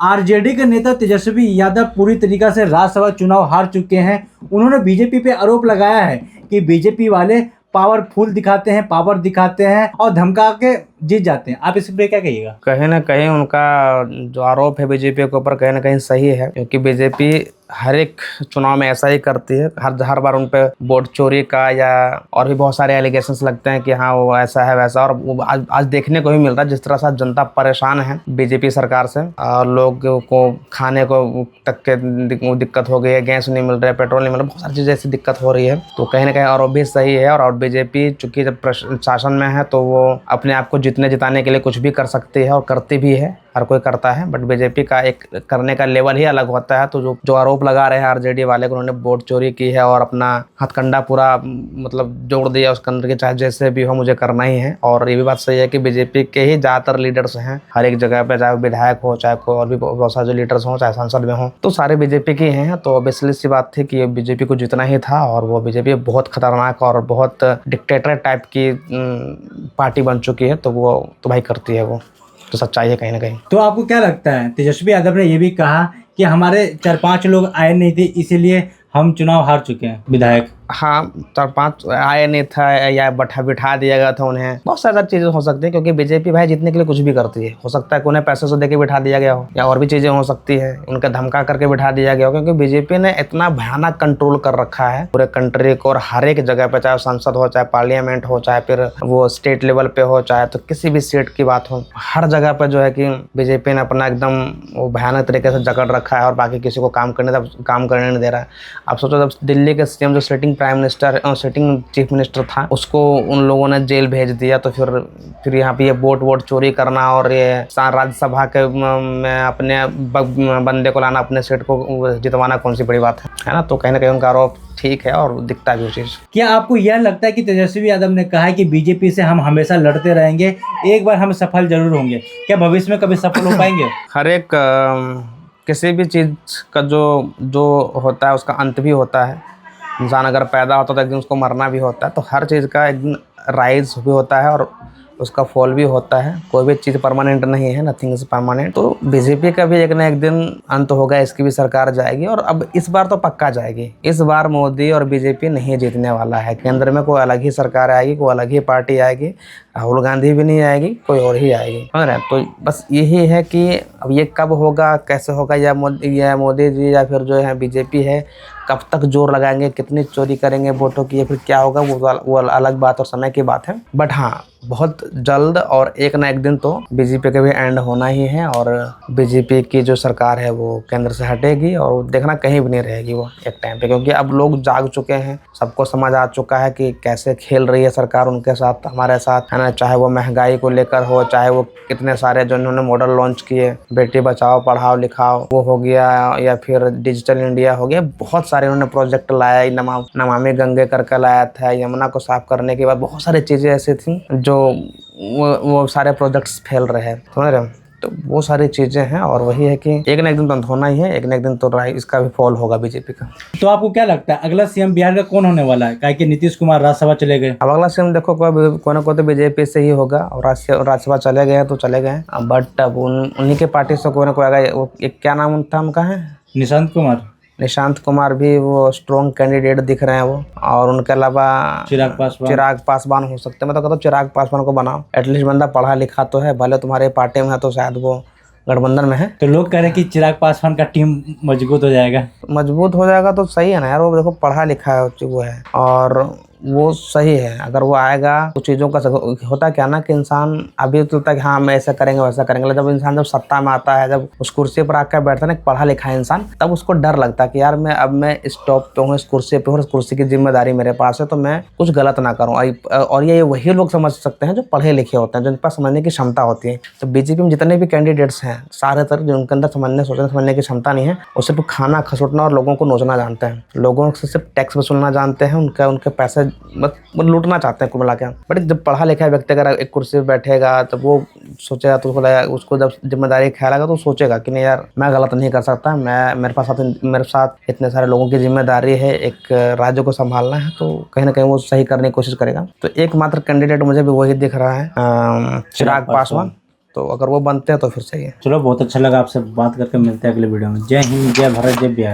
RJD के नेता तेजस्वी यादव पूरी तरीके से राज्यसभा चुनाव हार चुके हैं। उन्होंने बीजेपी पे आरोप लगाया है कि बीजेपी वाले पावरफुल दिखाते हैं, पावर दिखाते हैं और धमका के जीत जाते हैं। आप इस पे क्या कहिएगा? कहीं ना कहीं उनका जो आरोप है बीजेपी के ऊपर कहीं ना कहीं सही है, क्योंकि बीजेपी हर एक चुनाव में ऐसा ही करती है। हर बार उन पे वोट चोरी का या और भी बहुत सारे एलिगेशंस लगते हैं कि हाँ वो ऐसा है वैसा। और वो आज देखने को भी मिल रहा है जिस तरह से जनता परेशान है बीजेपी सरकार से, और लोगों को खाने को तक के दिक्कत हो गई है, गैस नहीं मिल रहा है, पेट्रोल नहीं मिल रहा, बहुत सारी चीज़ें ऐसी दिक्कत हो रही है। तो कहीं ना कहीं आरोप भी सही है। और बीजेपी चूंकि जब शासन में है तो वो अपने आप को जीतने जिताने के लिए कुछ भी कर सकती है और करती भी है, हर कोई करता है। बट बीजेपी का एक करने का लेवल ही अलग होता है। तो जो आरोप लगा रहे हैं आरजेडी वाले को, उन्होंने वोट चोरी की है और अपना हथकंडा पूरा मतलब जोड़ दिया उसके अंदर के, चाहे जैसे भी हो मुझे करना ही है। और ये भी बात सही है कि बीजेपी के ही ज़्यादातर लीडर्स हैं हर एक जगह पे, चाहे विधायक हो, चाहे कोई और भी बहुत सारे लीडर्स हों, चाहे सांसद में हो, तो सारे बीजेपी के हैं। तो ऑब्वियसली सी बात थी कि बीजेपी को जीतना ही था। और वो बीजेपी बहुत खतरनाक और बहुत डिक्टेटर टाइप की पार्टी बन चुकी है। तो वो तो भाई करती है, वो तो सच्चाई है कहीं ना कहीं। तो आपको क्या लगता है? तेजस्वी यादव ने ये भी कहा कि हमारे 4-5 लोग आए नहीं थे इसीलिए हम चुनाव हार चुके हैं, विधायक। हाँ, 4-5 आए नहीं था या बिठा दिया गया था उन्हें, बहुत सारी चीज़ें हो सकती है। क्योंकि बीजेपी भाई जीतने के लिए कुछ भी करती है। हो सकता है कि उन्हें पैसे से देके बिठा दिया गया हो, या और भी चीज़ें हो सकती है, उनका धमका करके बिठा दिया गया हो। क्योंकि बीजेपी ने इतना भयानक कंट्रोल कर रखा है पूरे कंट्री को, और हर एक जगह पे, चाहे संसद हो, चाहे पार्लियामेंट हो, चाहे फिर वो स्टेट लेवल पे हो, चाहे तो किसी भी सीट की बात हो, हर जगह पर जो है कि बीजेपी ने अपना एकदम वो भयानक तरीके से जकड़ रखा है और बाकी किसी को काम करने नहीं दे रहा है। आप सोचो, जब दिल्ली के सीएम जो sitting prime minister sitting chief minister था, उसको उन लोगों ने जेल भेज दिया। तो फिर यहाँ पे ये वोट चोरी करना और ये राज्यसभा के में अपने बंदे को लाना, अपने सीट को जितवाना कौन सी बड़ी बात है ना? तो कहीं ना कहीं उनका आरोप ठीक है और दिखता भी वो चीज़। क्या आपको यह लगता है कि तेजस्वी यादव ने कहा है कि बीजेपी से हम हमेशा लड़ते रहेंगे, एक बार हम सफल जरूर होंगे? क्या भविष्य में कभी सफल हो पाएंगे? हर एक किसी भी चीज़ का जो होता है उसका अंत भी होता है। इंसान अगर पैदा होता है तो एक दिन उसको मरना भी होता है। तो हर चीज़ का एक दिन राइज भी होता है और उसका फॉल भी होता है। कोई भी चीज़ परमानेंट नहीं है, नथिंग इज परमानेंट। तो बीजेपी का भी एक ना एक दिन अंत होगा, इसकी भी सरकार जाएगी। और अब इस बार तो पक्का जाएगी। इस बार मोदी और बीजेपी नहीं जीतने वाला है। केंद्र में कोई अलग ही सरकार आएगी, कोई अलग ही पार्टी आएगी। राहुल गांधी भी नहीं आएगी, कोई और ही आएगी। समझ रहे हैं? तो बस यही है कि अब ये कब होगा, कैसे होगा, या मोदी जी या फिर जो है बीजेपी है, कब तक जोर लगाएंगे, कितनी चोरी करेंगे वोटों की, या फिर क्या होगा, वो अलग बात और समय की बात है। बट हाँ, बहुत जल्द और एक ना एक दिन तो बीजेपी का भी एंड होना ही है। और बीजेपी की जो सरकार है वो केंद्र से हटेगी और देखना कहीं भी नहीं रहेगी वो एक टाइम पे। क्योंकि अब लोग जाग चुके हैं, सबको समझ आ चुका है कि कैसे खेल रही है सरकार उनके साथ, हमारे साथ, है ना? चाहे वो महंगाई को लेकर हो, चाहे वो कितने सारे जो इन्होंने मॉडल लॉन्च किए, बेटी बचाओ पढ़ाओ लिखाओ वो हो गया, या फिर डिजिटल इंडिया हो गया, बहुत सारे उन्होंने प्रोजेक्ट लाया। नमामि गंगे करके लाया था, यमुना को साफ करने के बाद बहुत सारी चीज़ें ऐसी थी जो वो सारे प्रोजेक्ट्स फैल रहे हैं। समझ रहे हो? तो वो सारी चीज़ें हैं। और वही है कि एक ना एक दिन तो अंत होना ही है, एक ना एक दिन तो इसका भी फॉल होगा बीजेपी का। तो आपको क्या लगता है अगला सीएम बिहार का कौन होने वाला है? काहे कि नीतीश कुमार राज्यसभा चले गए। अब अगला सीएम देखो, कोई ना कोई तो बीजेपी से ही होगा। और राज्यसभा चले गए तो चले गए। बट अब उन्हीं के पार्टी से कोई ना कोई आएगा। वो एक क्या नाम था उनका है, निशांत कुमार भी वो स्ट्रॉन्ग कैंडिडेट दिख रहे हैं वो। और उनके अलावा चिराग पासवान हो सकते हैं। मैं तो कहता हूँ चिराग पासवान को बनाओ, एटलीस्ट बंदा पढ़ा लिखा तो है, भले तुम्हारे पार्टी में है तो शायद वो गठबंधन में है। तो लोग कह रहे हैं कि चिराग पासवान का टीम मजबूत हो जाएगा। तो सही है ना यार, वो देखो पढ़ा लिखा है वो है और वो सही है। अगर वो आएगा तो चीज़ों का होता क्या ना कि इंसान अभी तो लगता है कि हाँ मैं ऐसा करेंगे वैसा करेंगे। जब इंसान जब सत्ता में आता है, जब उस कुर्सी पर आकर बैठता है ना पढ़ा लिखा इंसान, तब उसको डर लगता है कि यार मैं इस टॉप पे हूँ, इस कुर्सी पे हूँ, इस कुर्सी की जिम्मेदारी मेरे पास है, तो मैं कुछ गलत ना करूँ। और ये वही लोग समझ सकते हैं जो पढ़े लिखे होते हैं, जिनके पास समझने की क्षमता होती है। तो बीजेपी में जितने भी कैंडिडेट्स हैं सारे तरह जो उनके अंदर सोचने समझने की क्षमता नहीं है, वो सिर्फ खाना खसोटना और लोगों को नोचना जानते हैं, लोगों से सिर्फ टैक्स वसूलना जानते हैं, उनके पैसे लूटना चाहते हैं कुल मिला के। बट जब पढ़ा लिखा व्यक्ति अगर एक कुर्सी पे बैठेगा तो वो सोचेगा, तो उसको जब जिम्मेदारी ख्याल तो सोचेगा कि नहीं यार मैं गलत नहीं कर सकता, मेरे साथ इतने सारे लोगों की जिम्मेदारी है, एक राज्य को संभालना है, तो कहीं ना कहीं वो सही करने की कोशिश करेगा। तो एकमात्र कैंडिडेट मुझे भी वही दिख रहा है, चिराग पासवान। तो अगर वो बनते हैं तो फिर सही है। चलो बहुत अच्छा लगा आपसे बात करके, मिलते हैं अगले वीडियो में। जय हिंद, जय भारत, जय बिहार।